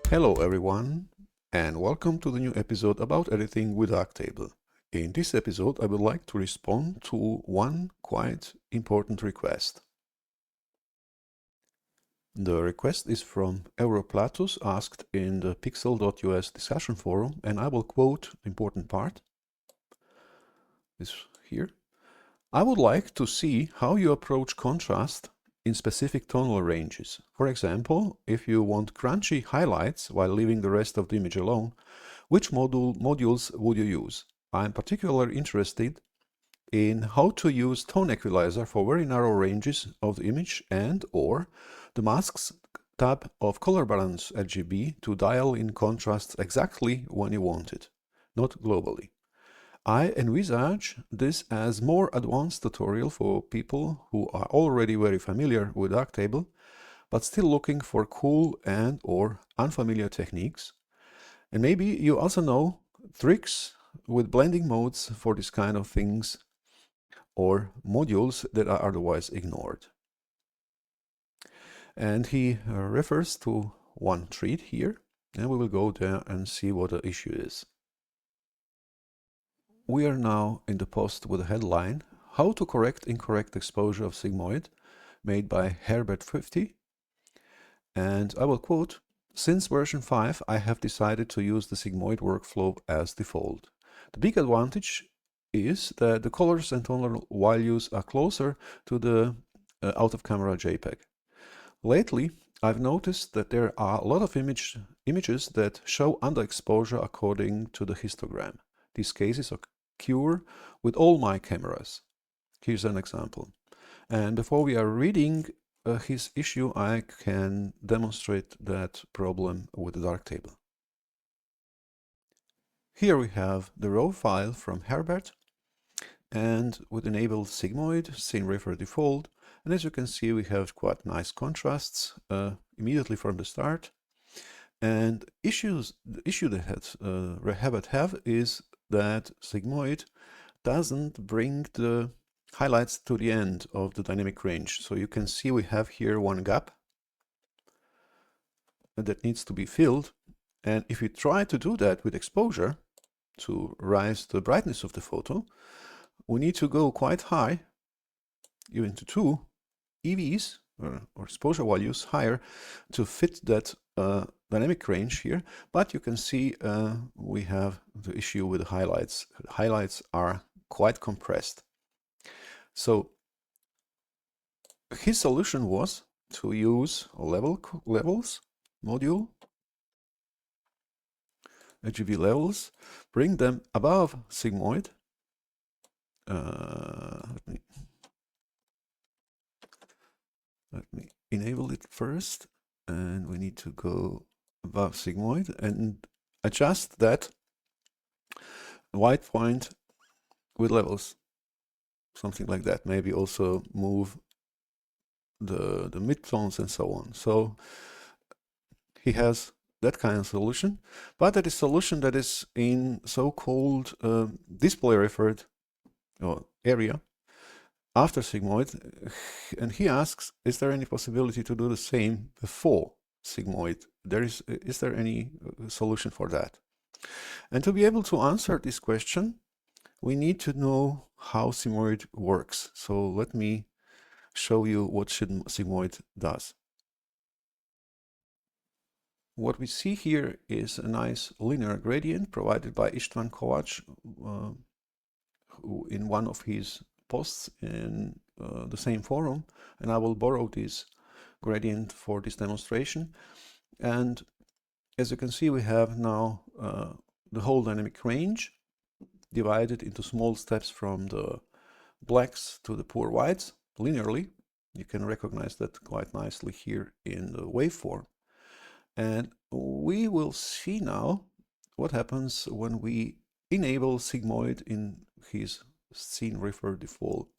Hello everyone, and welcome to the new episode about editing with Darktable. In this episode, I would like to respond to one quite important request. The request is from erroplatus, asked in the pixel.us discussion forum, and I will quote the important part. This here. I would like to see how you approach contrast in specific tonal ranges. For example, if you want crunchy highlights while leaving the rest of the image alone, which modules would you use? I'm particularly interested in how to use tone equalizer for very narrow ranges of the image and/or the masks tab of color balance RGB to dial in contrast exactly when you want it, not globally. I envisage this as more advanced tutorial for people who are already very familiar with Darktable, but still looking for cool and/or unfamiliar techniques. And maybe you also know tricks with blending modes for this kind of things or modules that are otherwise ignored. And he refers to one treat here, and we will go there and see what the issue is. We are now in the post with a headline, How to Correct Incorrect Exposure of Sigmoid, made by Herbert50. And I will quote, since version 5, I have decided to use the sigmoid workflow as default. The big advantage is that the colors and tonal values are closer to the out-of-camera JPEG. Lately, I've noticed that there are a lot of images that show underexposure according to the histogram. These cases occur with all my cameras. Here's an example. And before we are reading his issue, I can demonstrate that problem with the Darktable. Here we have the raw file from Herbert, and with enabled sigmoid, scene refer default, and as you can see we have quite nice contrasts immediately from the start. And the issue that Herbert have is that sigmoid doesn't bring the highlights to the end of the dynamic range. So you can see we have here one gap that needs to be filled. And if we try to do that with exposure to raise the brightness of the photo, we need to go quite high, even to 2 EVs or exposure values higher to fit that dynamic range here. But you can see we have the issue with the highlights. The highlights are quite compressed. So his solution was to use levels module, RGB levels, bring them above sigmoid. Let me enable it first, and we need to go above sigmoid and adjust that white point with levels, something like that. Maybe also move the midtones and so on. So he has that kind of solution, but that is solution that is in so-called display referred area after sigmoid, and he asks, is there any possibility to do the same before sigmoid? Is there any solution for that? And to be able to answer this question, we need to know how sigmoid works. So let me show you what sigmoid does. What we see here is a nice linear gradient provided by Istvan Kovacs who in one of his posts in the same forum, and I will borrow this gradient for this demonstration. And as you can see, we have now the whole dynamic range divided into small steps from the blacks to the poor whites linearly. You can recognize that quite nicely here in the waveform. And we will see now what happens when we enable sigmoid in his scene refer default.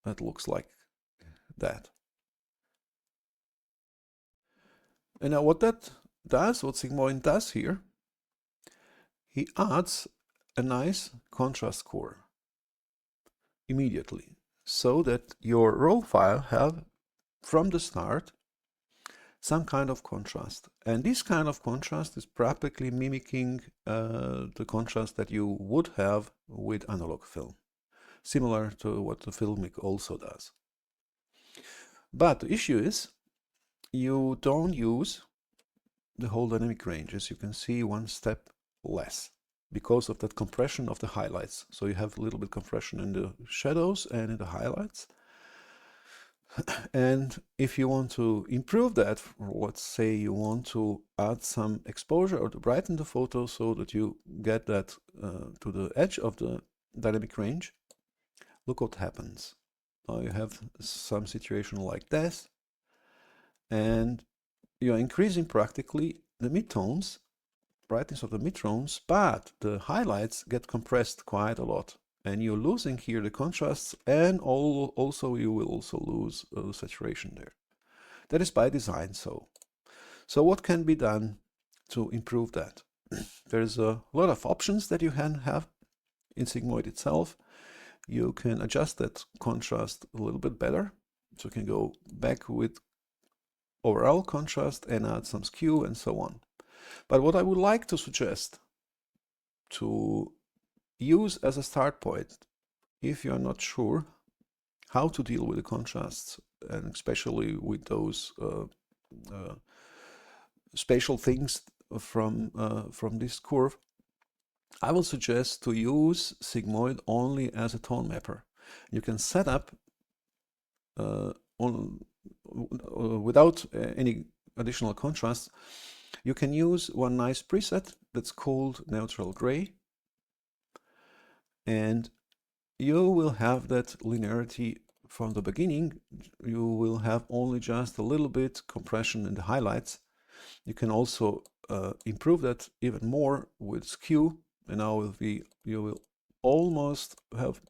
That looks like that. And now what sigmoid does here, he adds a nice contrast score immediately, so that your raw file have from the start some kind of contrast. And this kind of contrast is practically mimicking the contrast that you would have with analog film, similar to what the filmic also does. But the issue is you don't use the whole dynamic range. As you can see, one step less because of that compression of the highlights. So you have a little bit compression in the shadows and in the highlights. And if you want to improve that, let's say you want to add some exposure or to brighten the photo so that you get that to the edge of the dynamic range, look what happens. Now you have some situation like this, and you're increasing practically the midtones, brightness of the midtones, but the highlights get compressed quite a lot. And you're losing here the contrasts, and also you will also lose the saturation there. That is by design so. So what can be done to improve that? There's a lot of options that you can have in Sigmoid itself. You can adjust that contrast a little bit better. So you can go back with overall contrast and add some skew and so on. But what I would like to suggest to use as a start point, if you're not sure how to deal with the contrasts, and especially with those spatial things from this curve, I will suggest to use sigmoid only as a tone mapper. You can set up without any additional contrast. You can use one nice preset that's called neutral gray, and you will have that linearity from the beginning. You will have only just a little bit compression in the highlights. You can also improve that even more with skew, and now you will almost have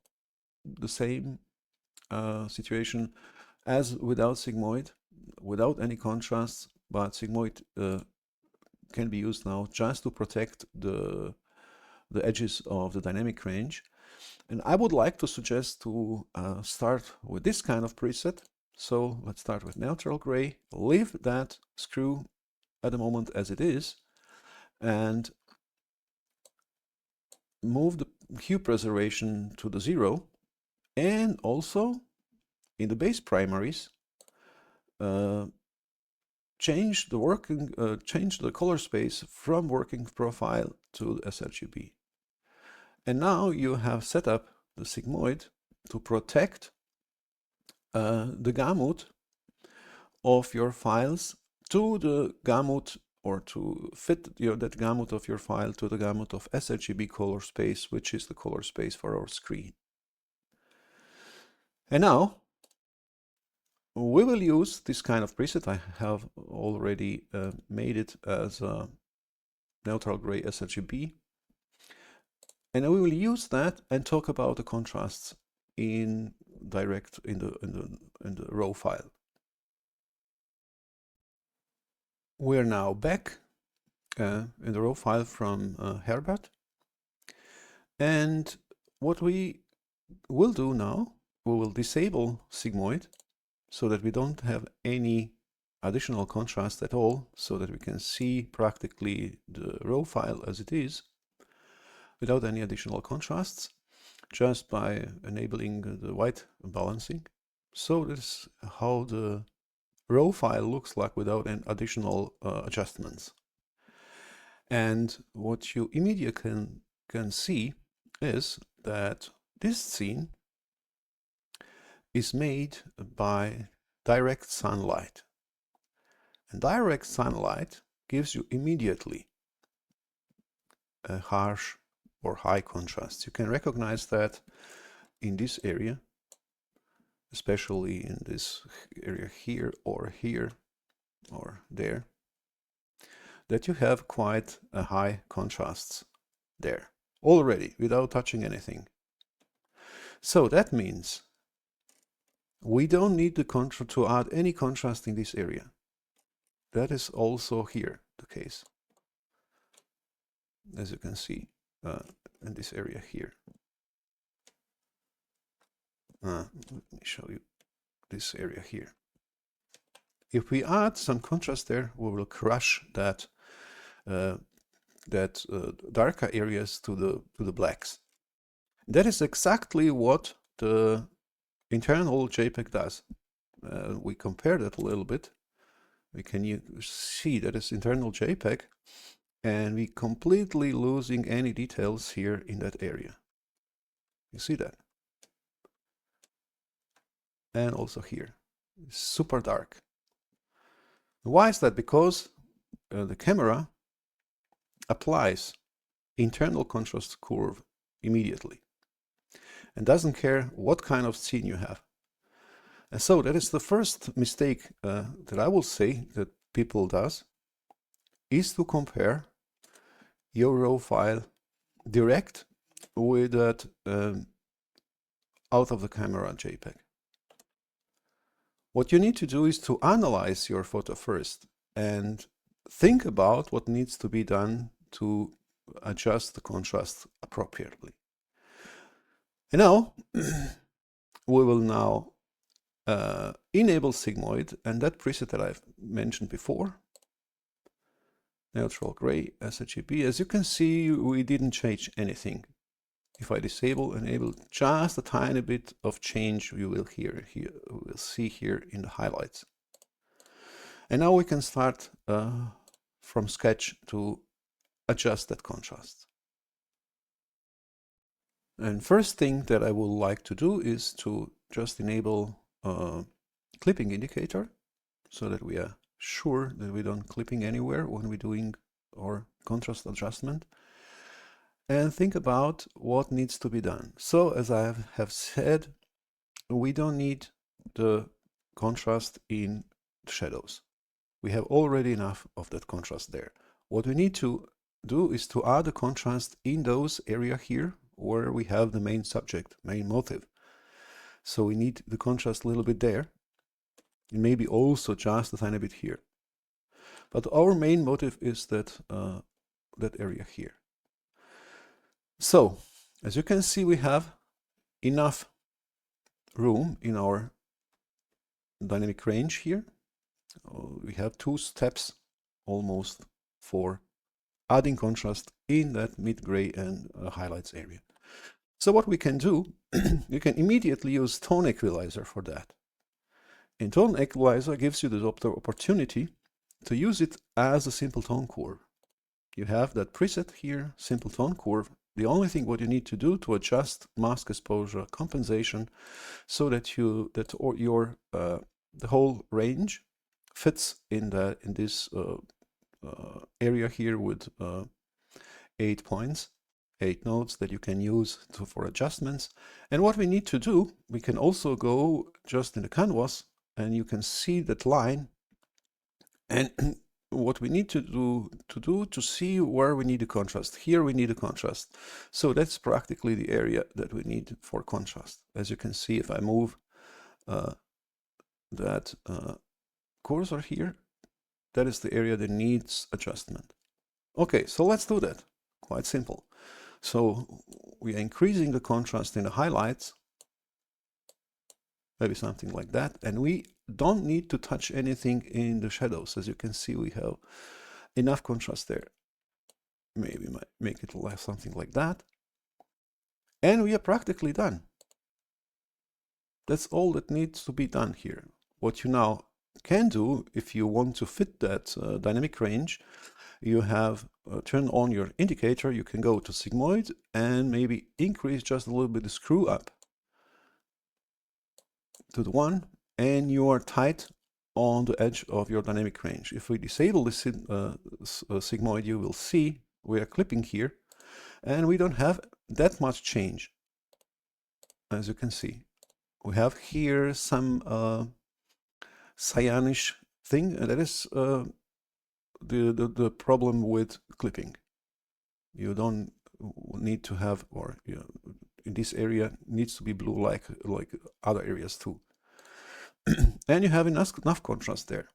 the same situation as without sigmoid, without any contrasts, but sigmoid can be used now just to protect the edges of the dynamic range. And I would like to suggest to start with this kind of preset. So let's start with neutral gray, leave that screw at the moment as it is, and move the hue preservation to the 0, and also in the base primaries change the color space from working profile to sRGB. And now you have set up the sigmoid to protect the gamut of your files to the gamut, or to fit that gamut of your file to the gamut of sRGB color space, which is the color space for our screen. And now we will use this kind of preset. I have already made it as a neutral gray sRGB. And we will use that and talk about the contrasts in the raw file. We're now back in the raw file from Herbert. And what we will do now, we will disable sigmoid so that we don't have any additional contrast at all, so that we can see practically the raw file as it is without any additional contrasts, just by enabling the white balancing. So this is how the raw file looks like without any additional adjustments. And what you immediately can see is that this scene is made by direct sunlight. And direct sunlight gives you immediately a harsh or high contrast. You can recognize that in this area, especially in this area here or there, that you have quite a high contrasts there already without touching anything. So that means we don't need to add any contrast in this area. That is also here the case, as you can see in this area here. Let me show you this area here. if we add some contrast there, we will crush that darker areas to the blacks. That is exactly what the internal JPEG does. We compare that a little bit. We can see that it's internal JPEG, and we completely losing any details here in that area. You see that? And also here, it's super dark. Why is that? Because the camera applies internal contrast curve immediately and doesn't care what kind of scene you have. And so that is the first mistake that I will say that people does, is to compare your raw file direct with that out of the camera JPEG. What you need to do is to analyze your photo first and think about what needs to be done to adjust the contrast appropriately. And now we will now enable sigmoid, and that preset that I've mentioned before, neutral gray, sRGB. As you can see, we didn't change anything. If I enable just a tiny bit of change, you will see here in the highlights. And now we can start from sketch to adjust that contrast. And first thing that I would like to do is to just enable clipping indicator so that we are sure that we don't clipping anywhere when we're doing our contrast adjustment. And think about what needs to be done. So as I have said, we don't need the contrast in shadows. We have already enough of that contrast there. What we need to do is to add the contrast in those area here where we have the main subject, main motive. So we need the contrast a little bit there, and maybe also just a tiny bit here. But our main motive is that that area here. So, as you can see, we have enough room in our dynamic range here. We have 2 steps almost for adding contrast in that mid-gray and highlights area. So what we can do, you can immediately use tone equalizer for that. And tone equalizer gives you the opportunity to use it as a simple tone curve. You have that preset here, simple tone curve. The only thing what you need to do to adjust mask exposure compensation so that the whole range fits in this area here with 8 points, 8 nodes that you can use for adjustments. And what we need to do, we can also go just in the canvas and you can see that line, and what we need to do to see where we need a contrast. Here we need a contrast. So that's practically the area that we need for contrast. As you can see, if I move that cursor here, that is the area that needs adjustment. Okay, so let's do that. Quite simple. So we are increasing the contrast in the highlights, maybe something like that, and we don't need to touch anything in the shadows. As you can see, we have enough contrast there. Maybe make it something like that. And we are practically done. That's all that needs to be done here. What you now can do, if you want to fit that dynamic range, you have turn on your indicator. You can go to sigmoid and maybe increase just a little bit the screw up to the 1, and you are tight on the edge of your dynamic range. If we disable this sigmoid, you will see we are clipping here and we don't have that much change. As you can see, we have here some cyanish thing, and that is the problem with clipping. You don't need to have, or in this area needs to be blue like other areas too. And you have enough contrast there.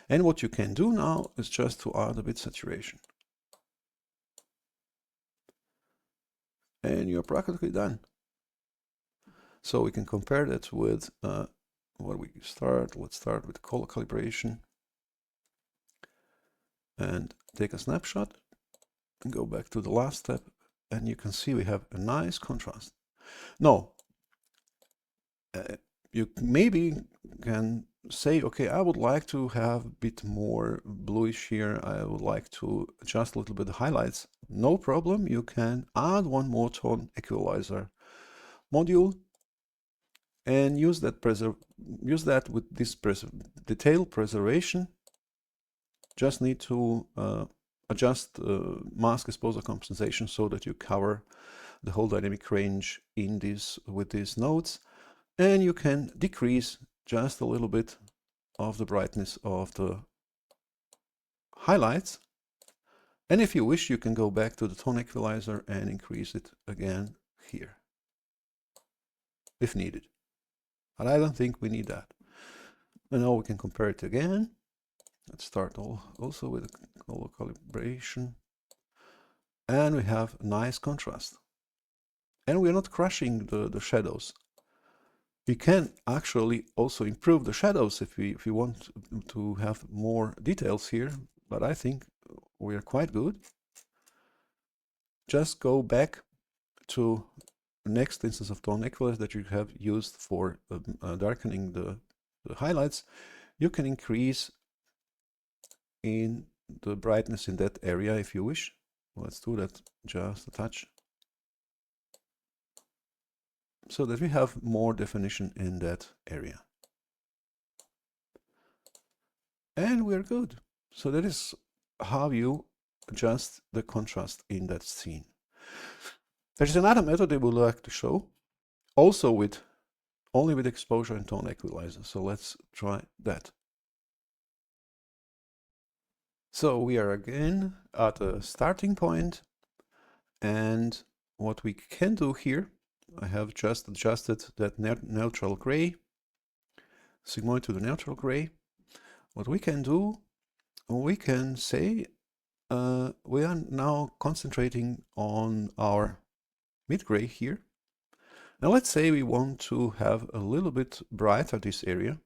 And what you can do now is just to add a bit saturation. And you're practically done. So we can compare that with what we start, let's start with color calibration and take a snapshot and go back to the last step, and you can see we have a nice contrast. Now, you maybe can say, okay, I would like to have a bit more bluish here. I would like to adjust a little bit the highlights. No problem. You can add one more tone equalizer module and use that with this detail preservation. Just need to adjust mask exposure compensation so that you cover the whole dynamic range in this with these nodes. And you can decrease just a little bit of the brightness of the highlights. And if you wish, you can go back to the tone equalizer and increase it again here, if needed. But I don't think we need that. And now we can compare it again. Let's start also with color calibration. And we have nice contrast. And we're not crushing the shadows. We can actually also improve the shadows if we want to have more details here, but I think we are quite good. Just go back to the next instance of tone equalizer that you have used for darkening the highlights. You can increase in the brightness in that area if you wish. Let's do that just a touch, so that we have more definition in that area. And we're good. So that is how you adjust the contrast in that scene. There's another method I would like to show, also only with exposure and tone equalizer. So let's try that. So we are again at a starting point, and what we can do here, I have just adjusted that neutral gray, sigmoid to the neutral gray. What we can do, we can say we are now concentrating on our mid gray here. Now let's say we want to have a little bit brighter this area.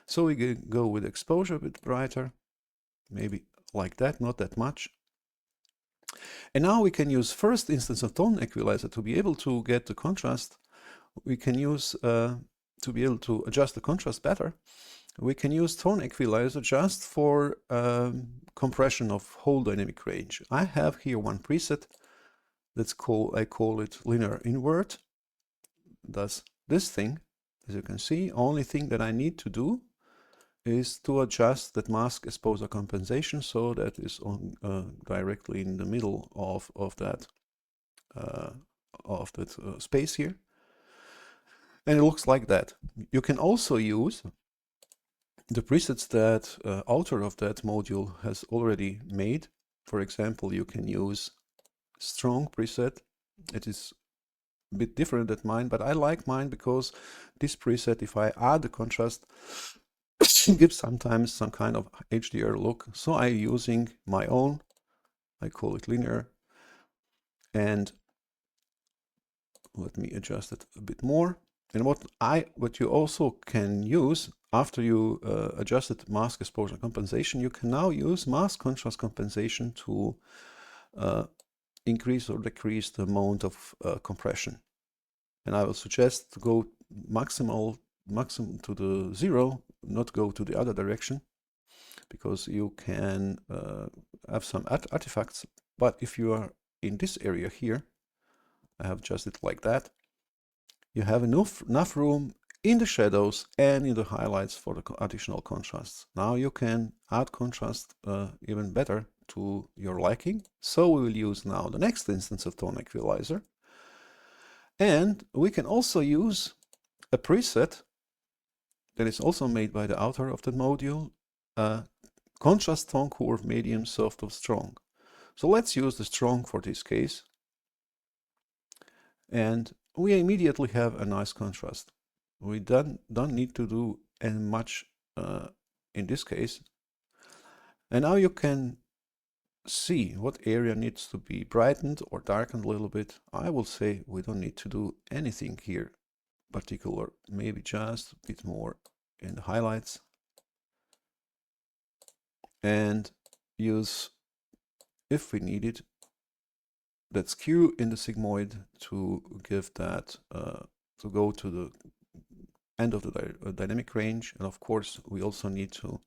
So we go with exposure a bit brighter, maybe like that, not that much. And now we can use first instance of tone equalizer to be able to get the contrast. We can use, to be able to adjust the contrast better, we can use tone equalizer just for compression of whole dynamic range. I have here one preset I call it linear invert. Does this thing, as you can see. Only thing that I need to do is to adjust that mask exposure compensation so that is on directly in the middle of that space here, and it looks like that. You can also use the presets that author of that module has already made. For example, you can use strong preset. It is a bit different than mine, but I like mine because this preset, if I add the contrast, gives sometimes some kind of HDR look. So I'm using my own, I call it linear, and let me adjust it a bit more. And what you also can use after you adjusted mask exposure compensation, you can now use mask contrast compensation to increase or decrease the amount of compression. And I will suggest to go maximum to the 0, not go to the other direction, because you can have some artifacts. But if you are in this area here, I have adjusted like that, you have enough room in the shadows and in the highlights for the additional contrasts. Now you can add contrast even better to your liking. So we will use now the next instance of tone equalizer. And we can also use a preset that is also made by the author of the module, contrast tone curve medium, soft or strong. So let's use the strong for this case. And we immediately have a nice contrast. We don't need to do any much in this case. And now you can see what area needs to be brightened or darkened a little bit. I will say we don't need to do anything here particular, maybe just a bit more in the highlights and use, if we need it, that skew in the sigmoid to give that, to go to the end of the dynamic range. And of course, we also need to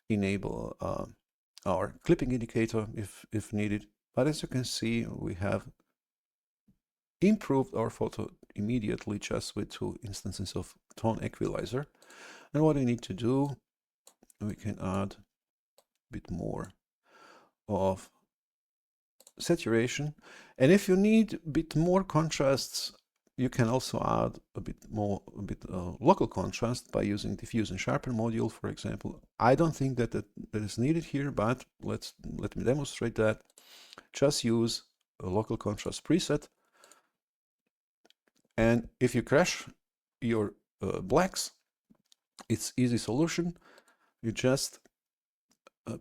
enable our clipping indicator if needed. But as you can see, we have improved our photo immediately just with 2 instances of tone equalizer. And what we need to do, we can add a bit more of saturation. And if you need a bit more contrasts, you can also add a bit local contrast by using diffuse and sharpen module, for example. I don't think that is needed here, but let me demonstrate that. Just use a local contrast preset. And if you crash your blacks, it's easy solution. You just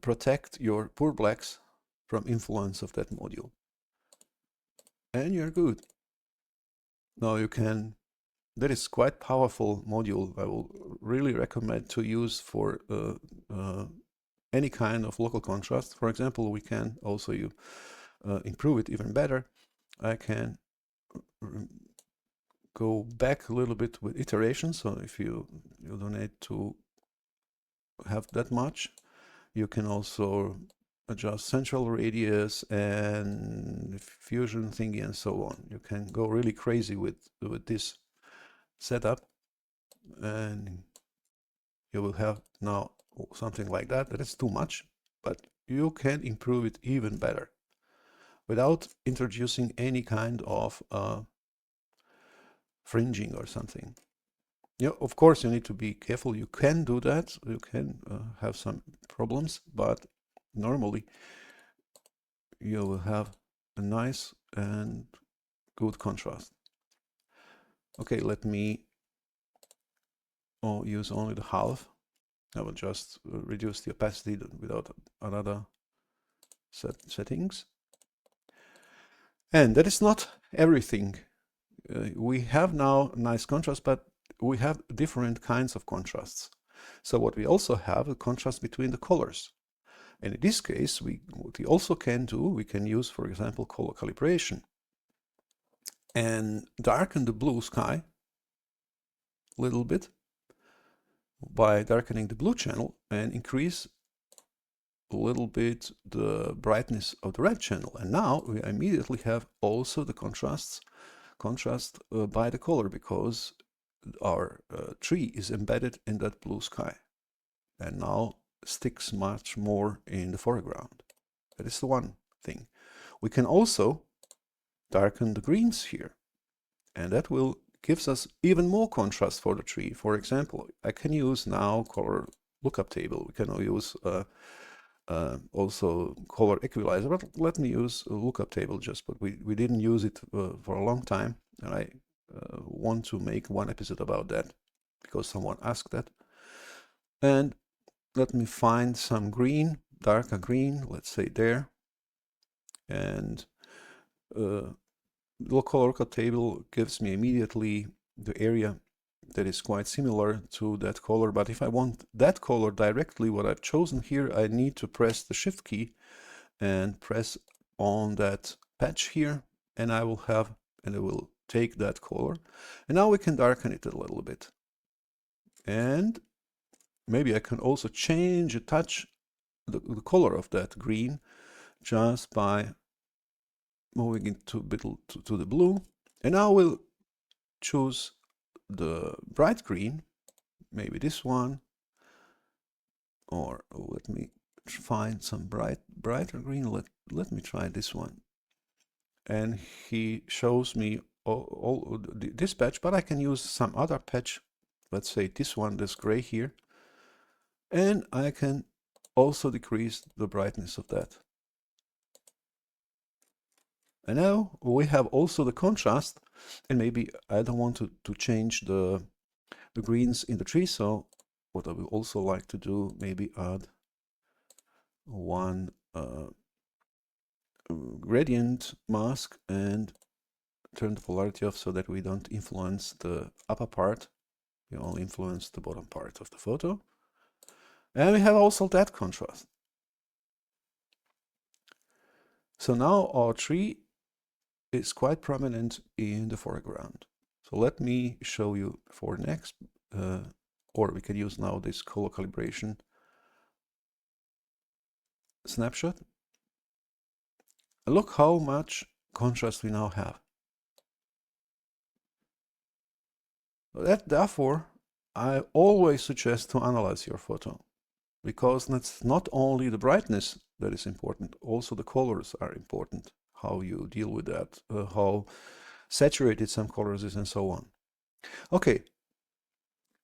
protect your poor blacks from influence of that module. And you're good. Now you can, that is quite powerful module. I will really recommend to use for any kind of local contrast. For example, we can also improve it even better. I can go back a little bit with iteration. So if you don't need to have that much, you can also adjust central radius and fusion thingy and so on. You can go really crazy with this setup, and you will have now something like that. That is too much, but you can improve it even better without introducing any kind of fringing or something. Yeah, of course you need to be careful. You can do that. You can have some problems, but normally you will have a nice and good contrast. Okay, let me use only the half. I will just reduce the opacity without another settings. And that is not everything. We have now nice contrast, but we have different kinds of contrasts. So what we also have a contrast between the colors. And in this case, what we also can do, we can use, for example, color calibration and darken the blue sky a little bit by darkening the blue channel and increase a little bit the brightness of the red channel. And now we immediately have also the contrast by the color, because our tree is embedded in that blue sky and now sticks much more in the foreground. That is the one thing. We can also darken the greens here, and that will gives us even more contrast for the tree. For example, I can use now color lookup table. We can use also color equalizer, but let me use a lookup table just, but we didn't use it for a long time, and I want to make one episode about that because someone asked that. And let me find some green, darker green, let's say there, and the color lookup table gives me immediately the area that is quite similar to that color. But if I want that color directly, what I've chosen here, I need to press the Shift key and press on that patch here, and I will have, and it will take that color. And now we can darken it a little bit. And maybe I can also change a touch the color of that green just by moving it to the blue. And now we'll choose the bright green, maybe this one, or let me find some brighter green. Let me try this one. And he shows me all this patch, but I can use some other patch. Let's say this one, this gray here, and I can also decrease the brightness of that. And now we have also the contrast, and maybe I don't want to change the greens in the tree, so what I will also like to do, maybe add one gradient mask and turn the polarity off so that we don't influence the upper part You only influence the bottom part of the photo. And we have also that contrast. So now our tree is quite prominent in the foreground. So let me show you for next, or we can use now this color calibration snapshot. Look how much contrast we now have. Therefore, I always suggest to analyze your photo, because it's not only the brightness that is important, also the colors are important, how you deal with that, how saturated some colors is, and so on. Okay,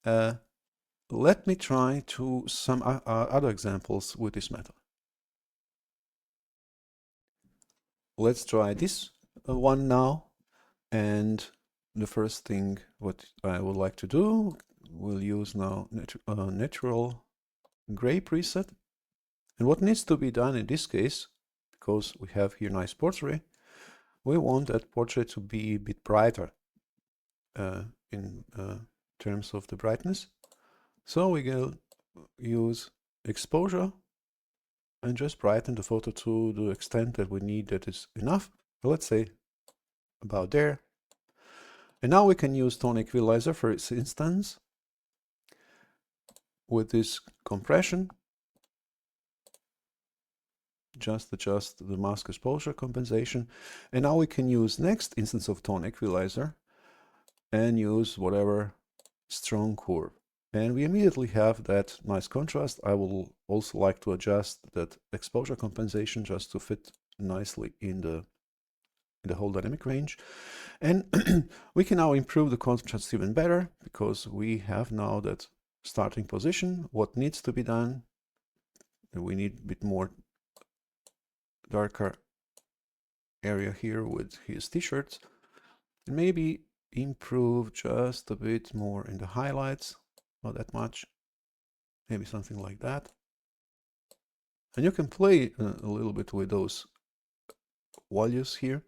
let me try to some other examples with this method. Let's try this one now, and the first thing what I would like to do, we'll use now natural gray preset. And what needs to be done in this case, because we have here nice portrait, we want that portrait to be a bit brighter in terms of the brightness. So we will use exposure and just brighten the photo to the extent that we need that is enough. Let's say about there. And now we can use tone equalizer for instance with this compression. Just adjust the mask exposure compensation. And now we can use next instance of tone equalizer and use whatever strong curve. And we immediately have that nice contrast. I will also like to adjust that exposure compensation just to fit nicely in the whole dynamic range. And we can now improve the contrast even better because we have now that starting position. What needs to be done? We need a bit more darker area here with his t-shirts. And maybe improve just a bit more in the highlights, not that much, maybe something like that. And you can play a little bit with those values here.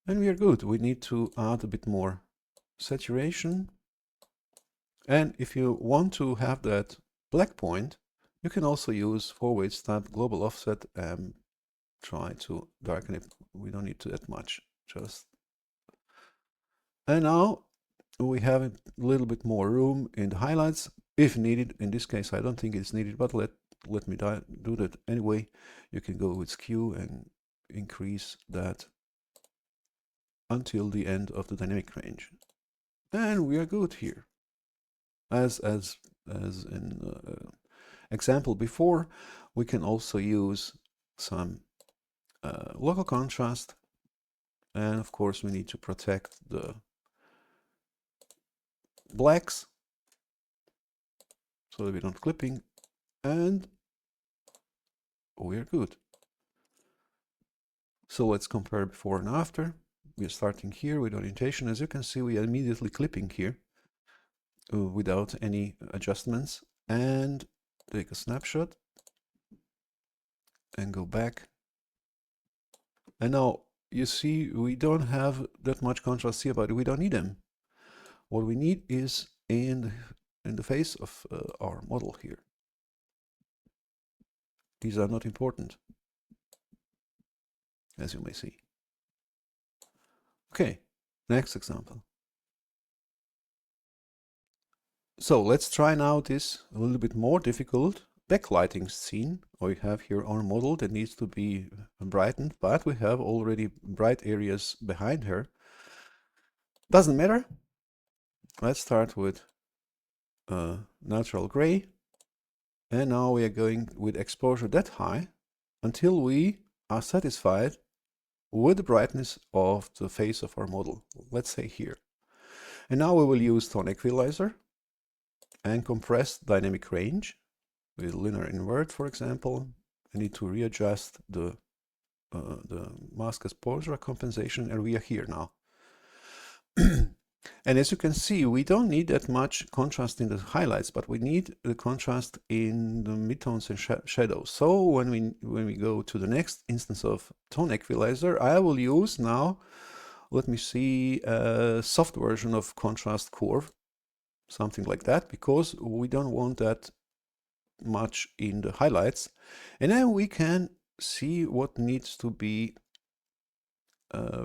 And we are good. We need to add a bit more saturation. And if you want to have that black point, you can also use forward stamp global offset and try to darken it. We don't need to that much, just. And now we have a little bit more room in the highlights if needed. In this case, I don't think it's needed, but let me do that anyway. You can go with skew and increase that until the end of the dynamic range. And we are good here. As in example before, we can also use some local contrast. And of course, we need to protect the blacks so that we don't clipping, and we are good. So let's compare before and after. We are starting here with orientation. As you can see, we are immediately clipping here without any adjustments, and take a snapshot and go back. And now you see we don't have that much contrast here, but we don't need them. What we need is in the face of our model here. These are not important, as you may see. Okay, next example. So let's try now this a little bit more difficult backlighting scene. We have here our model that needs to be brightened, but we have already bright areas behind her. Doesn't matter. Let's start with natural gray. And now we are going with exposure that high until we are satisfied with the brightness of the face of our model. Let's say here. And now we will use tone equalizer and compress dynamic range with linear invert, for example. I need to readjust the mask exposure compensation, and we are here now. And as you can see, we don't need that much contrast in the highlights, but we need the contrast in the midtones and shadows. So when we go to the next instance of tone equalizer, I will use now, let me see, a soft version of contrast curve. something like that, because we don't want that much in the highlights. And then we can see what needs to be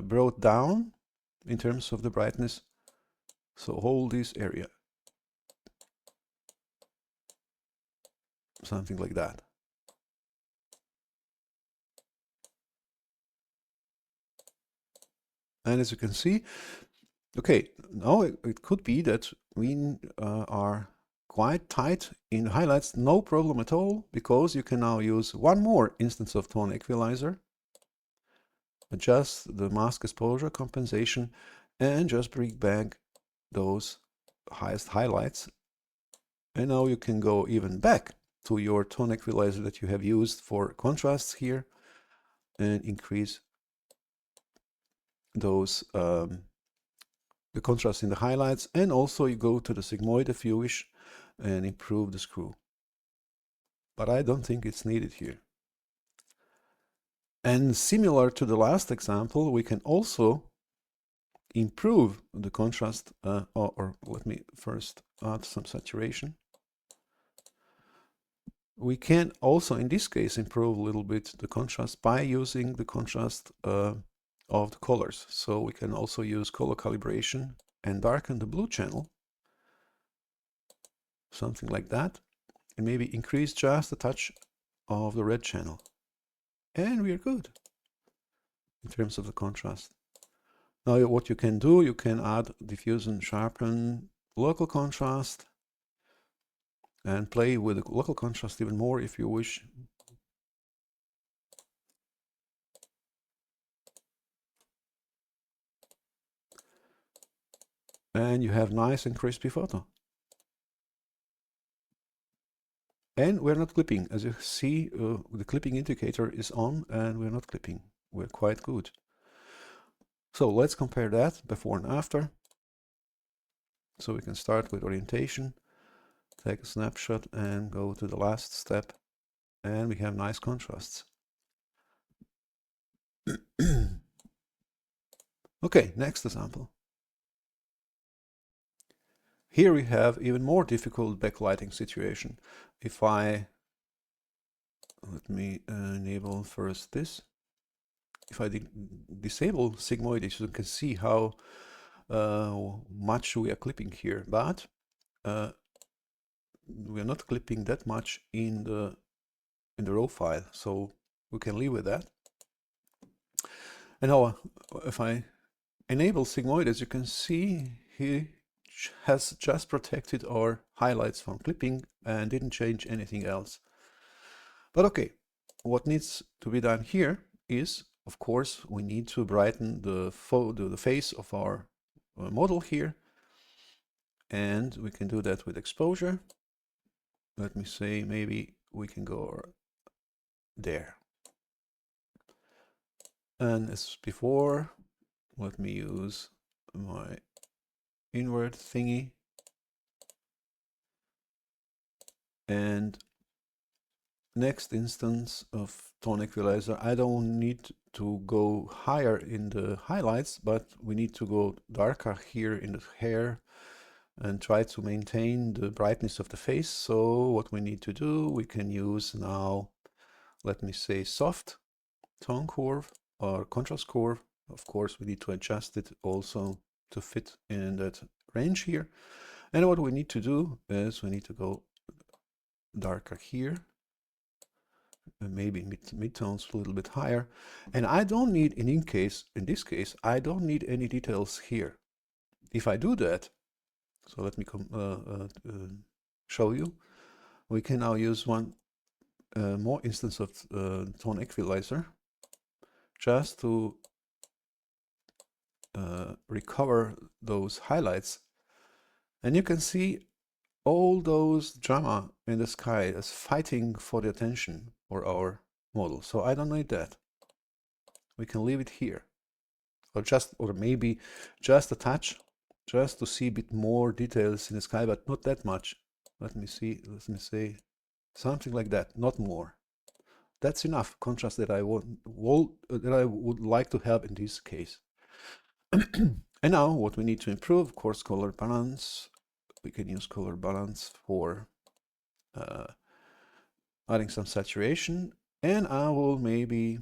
brought down in terms of the brightness. So hold this area, something like that. And as you can see, okay, now it could be that we are quite tight in highlights, no problem at all, because you can now use one more instance of tone equalizer, adjust the mask exposure compensation, and just bring back those highest highlights. And now you can go even back to your tone equalizer that you have used for contrasts here and increase those the contrast in the highlights, and also you go to the sigmoid if you wish and improve the screw. But I don't think it's needed here. And similar to the last example, we can also improve the contrast, or let me first add some saturation. We can also, in this case, improve a little bit the contrast by using the contrast of the colors. So we can also use color calibration and darken the blue channel, something like that, and maybe increase just a touch of the red channel. And we are good in terms of the contrast. Now what you can do, you can add diffuse and sharpen local contrast and play with the local contrast even more if you wish. And you have nice and crispy photo. And we're not clipping. As you see, the clipping indicator is on and we're not clipping. We're quite good. So let's compare that before and after. So we can start with orientation, take a snapshot and go to the last step, and we have nice contrasts. Okay, next example. Here we have even more difficult backlighting situation. If let me enable first this. If I disable sigmoid, you can see how much we are clipping here, but we are not clipping that much in the raw file, so we can live with that. And now, if I enable sigmoid, as you can see, he has just protected our highlights from clipping and didn't change anything else. But okay, what needs to be done here is, of course, we need to brighten the face of our model here, and we can do that with exposure. Let me say maybe we can go there. And as before, let me use my invert thingy, and next instance of tone equalizer, I don't need to go higher in the highlights, but we need to go darker here in the hair and try to maintain the brightness of the face. So what we need to do, we can use now, let me say, soft tone curve or contrast curve. Of course, we need to adjust it also to fit in that range here. And what we need to do is we need to go darker here, and maybe mid-tones a little bit higher. And I don't need, in this case, I don't need any details here. If I do that, so let me show you. We can now use one more instance of tone equalizer just to recover those highlights. And you can see all those drama in the sky is fighting for the attention for our model. So I don't need that. We can leave it here, or maybe just a touch, just to see a bit more details in the sky, but not that much. Let me say something like that, not more. That's enough contrast that I would like to have in this case. And now what we need to improve, of course, color balance, we can use color balance for adding some saturation, and I will maybe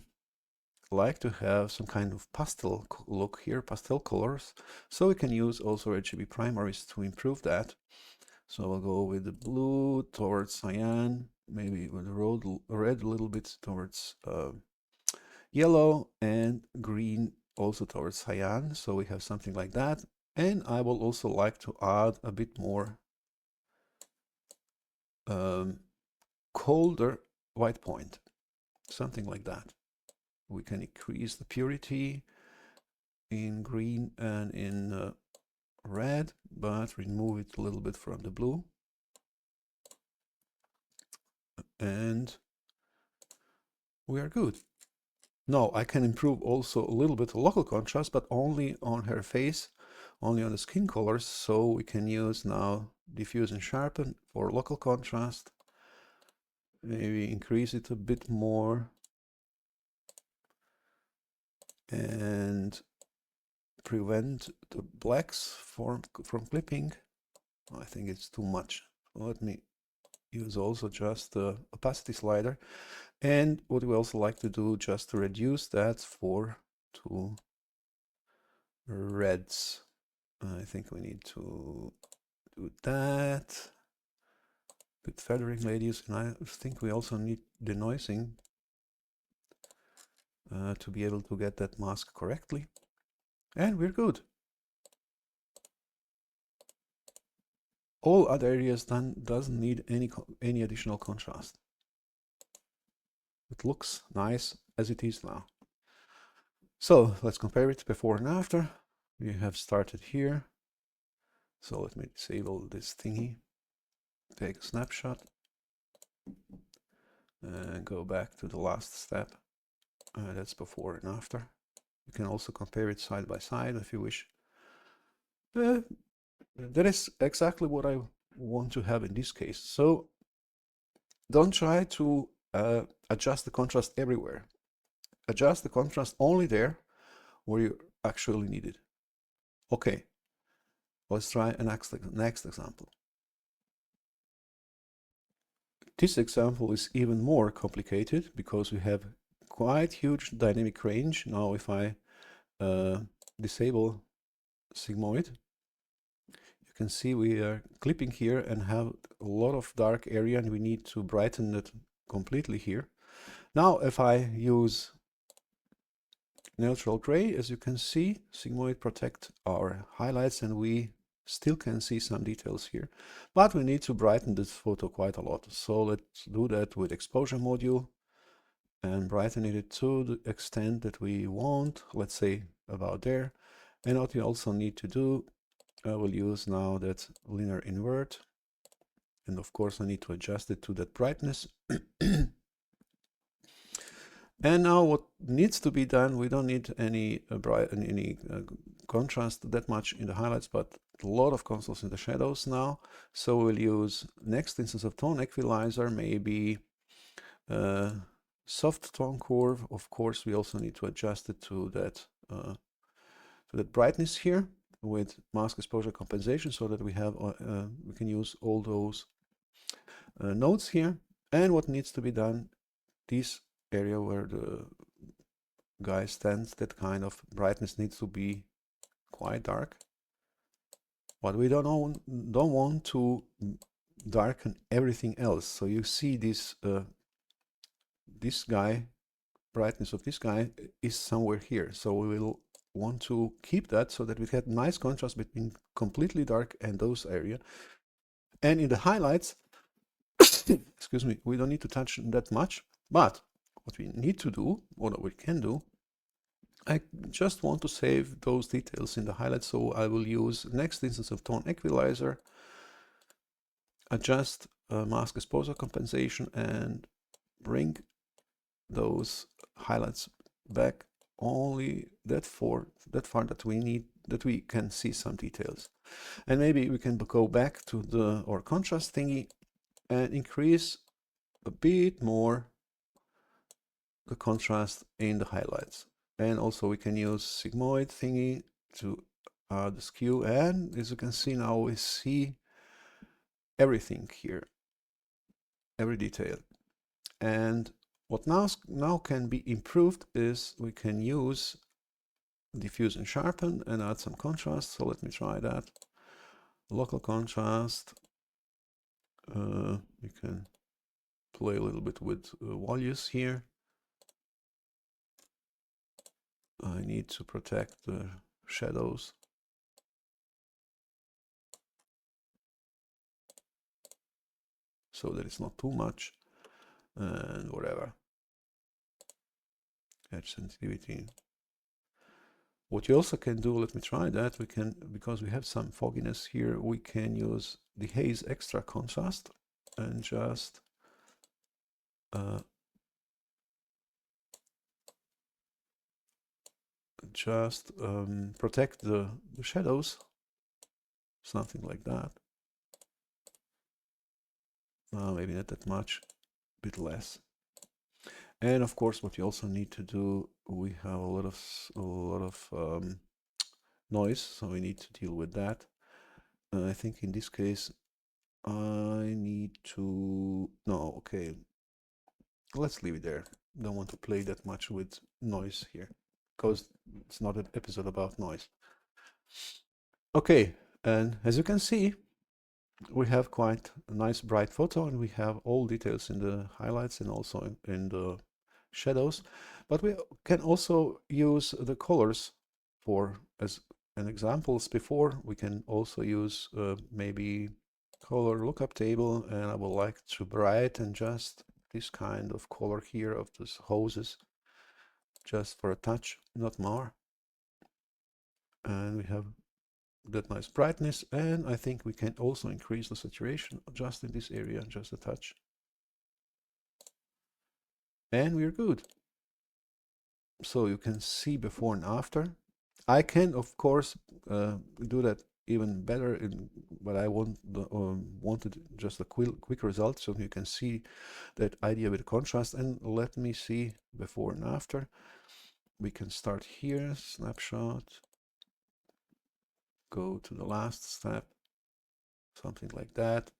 like to have some kind of pastel look here, pastel colors, so we can use also RGB primaries to improve that. So I'll go with the blue towards cyan, maybe with the red a little bit towards yellow, and green also towards cyan, so we have something like that. And I will also like to add a bit more colder white point, something like that. We can increase the purity in green and in red, but remove it a little bit from the blue. And we are good. Now I can improve also a little bit of local contrast, but only on her face, only on the skin colors. So we can use now diffuse and sharpen for local contrast. Maybe increase it a bit more. And prevent the blacks from clipping. I think it's too much. Let me use also just the opacity slider. And what we also like to do, just to reduce that to reds. I think we need to do that. With feathering radius, and I think we also need denoising to be able to get that mask correctly. And we're good. All other areas doesn't need any additional contrast. It looks nice as it is now. So let's compare it before and after. We have started here. So let me disable this thingy, take a snapshot, and go back to the last step. That's before and after. You can also compare it side by side if you wish. That is exactly what I want to have in this case. So don't try to adjust the contrast everywhere. Adjust the contrast only there where you actually need it. Okay, let's try a next example. This example is even more complicated because we have quite huge dynamic range. Now if I disable sigmoid, you can see we are clipping here and have a lot of dark area, and we need to brighten it completely here. Now if I use neutral gray, as you can see, sigmoid protect our highlights and we still can see some details here, but we need to brighten this photo quite a lot. So let's do that with exposure module and brighten it to the extent that we want, let's say about there. And what we also need to do, I will use now that linear invert, and of course I need to adjust it to that brightness. And now what needs to be done, we don't need any contrast that much in the highlights, but a lot of contrast in the shadows now. So we'll use next instance of tone equalizer, maybe soft tone curve. Of course, we also need to adjust it to that brightness here with mask exposure compensation, so that we have we can use all those nodes here. And what needs to be done, this area where the guy stands, that kind of brightness needs to be quite dark. But we don't want to darken everything else. So you see this this guy, brightness of this guy is somewhere here. So we will want to keep that so that we get nice contrast between completely dark and those area. And in the highlights, excuse me, we don't need to touch that much, but what we need to do, what we can do, I just want to save those details in the highlights, so I will use next instance of tone equalizer, adjust mask exposure compensation, and bring those highlights back only that far that we need, that we can see some details. And maybe we can go back to our contrast thingy and increase a bit more the contrast in the highlights. And also we can use sigmoid thingy to add the skew, and as you can see now, we see everything here, every detail. And what now can be improved is we can use diffuse and sharpen and add some contrast. So let me try that. Local contrast. We can play a little bit with values here. I need to protect the shadows. So that it's not too much, and whatever. Edge sensitivity. What you also can do, let me try that, we can, because we have some fogginess here, we can use the haze extra contrast and just protect the shadows, something like that. Maybe not that much, a bit less. And of course, what you also need to do, we have a lot of noise, so we need to deal with that. I think in this case, I need to, no, okay, let's leave it there. Don't want to play that much with noise here, because it's not an episode about noise. Okay, and as you can see, we have quite a nice bright photo, and we have all details in the highlights and also in the shadows. But we can also use the colors for, as an examples before, we can also use maybe color lookup table, and I would like to brighten just this kind of color here of these hoses, just for a touch, not more. And we have that nice brightness, and I think we can also increase the saturation just in this area, just a touch. And we're good. So you can see before and after. I can, of course, do that even better, but I wanted just a quick result, so you can see that idea with contrast. And let me see before and after. We can start here, snapshot, go to the last step, something like that,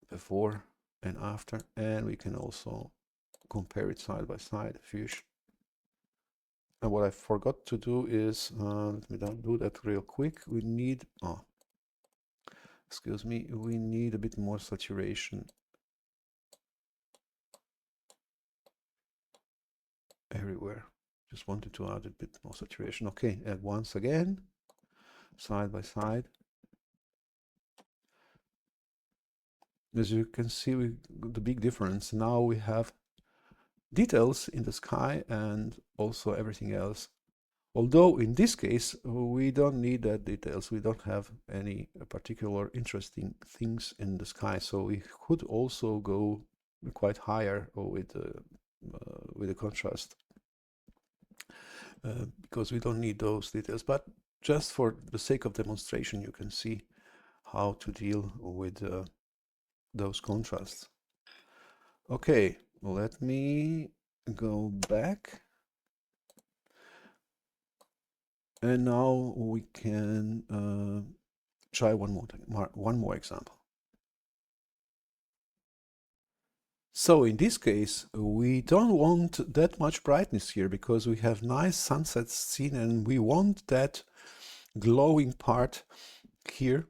before and after, and we can also compare it side by side if you wish. And what I forgot to do is, let me do that real quick. We need, excuse me, we need a bit more saturation everywhere. Just wanted to add a bit more saturation. Okay, and once again, side by side. As you can see, the big difference. Now we have details in the sky and also everything else. Although in this case, we don't need that details. We don't have any particular interesting things in the sky. So we could also go quite higher with the contrast because we don't need those details. But just for the sake of demonstration, you can see how to deal with those contrasts. Okay, let me go back. And now we can try one more example. So in this case, we don't want that much brightness here because we have nice sunsets seen, and we want that glowing part here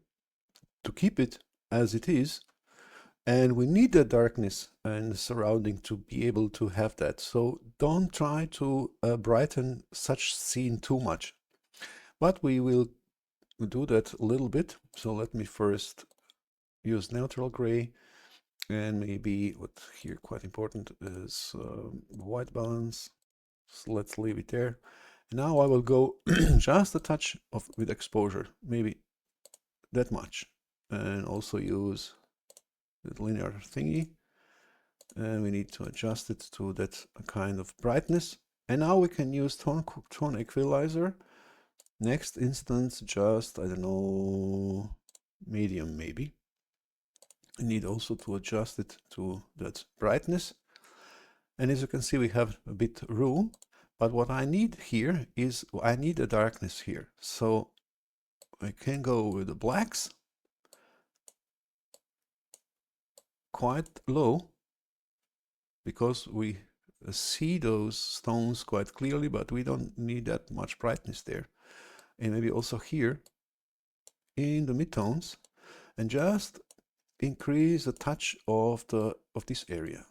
to keep it as it is. And we need the darkness and the surrounding to be able to have that. So don't try to brighten such scene too much. But we will do that a little bit. So let me first use neutral gray, and maybe what here quite important is white balance. So let's leave it there. Now I will go just a touch with exposure, maybe that much, and also use the linear thingy, and we need to adjust it to that kind of brightness. And now we can use tone equalizer. Next instance, just, I don't know, medium maybe. I need also to adjust it to that brightness. And as you can see, we have a bit room, but what I need here is, I need a darkness here. So I can go with the blacks, quite low because we see those stones quite clearly, but we don't need that much brightness there. And maybe also here in the midtones, and just increase the touch of this area.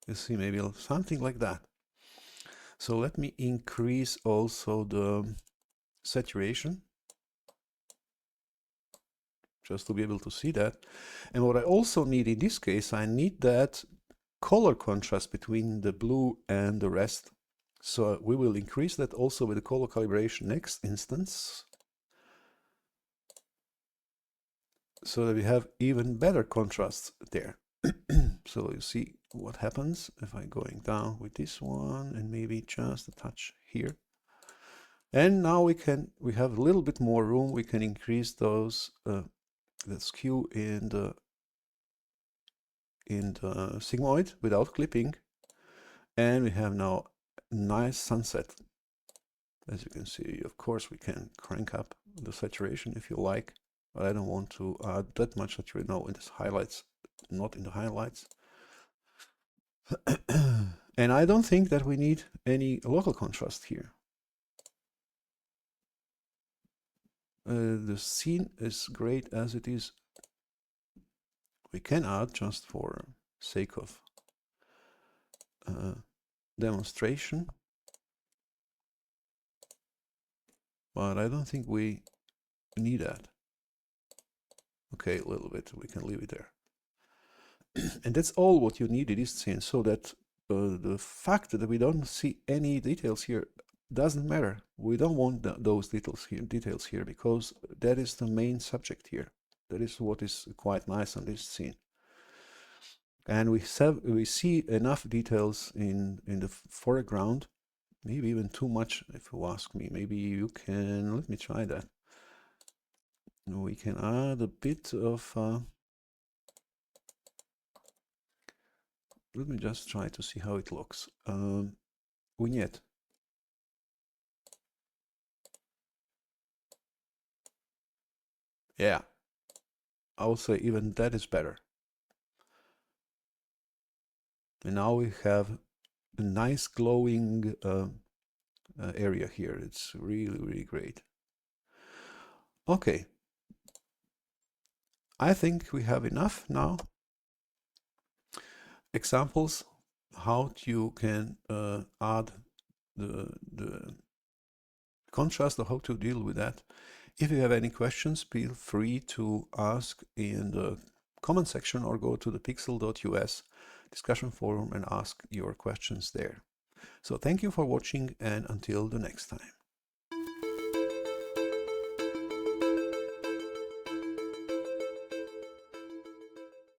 You see, maybe something like that. So let me increase also the saturation, just to be able to see that. And what I also need in this case, I need that color contrast between the blue and the rest. So we will increase that also with the color calibration next instance, so that we have even better contrasts there. So you see what happens if I'm going down with this one and maybe just a touch here. And now we have a little bit more room. We can increase those the skew in the sigmoid without clipping, and we have now a nice sunset. As you can see, of course, we can crank up the saturation if you like, but I don't want to add that much saturation. No, in the highlights, not in the highlights. And I don't think that we need any local contrast here. The scene is great as it is. We can add, just for sake of demonstration, but I don't think we need that. Okay, a little bit, we can leave it there. And that's all what you need in this scene, so that the fact that we don't see any details here doesn't matter. We don't want those details here, because that is the main subject here. That is what is quite nice on this scene. And we see enough details in the foreground, maybe even too much, if you ask me. Maybe you can, let me try that. We can add a bit of let me just try to see how it looks. Vignette. Yeah, I would say even that is better. And now we have a nice glowing area here. It's really, really great. Okay, I think we have enough now. Examples how you can add the contrast, or how to deal with that. If you have any questions, feel free to ask in the comment section, or go to the pixel.us discussion forum and ask your questions there. So thank you for watching, and until the next time.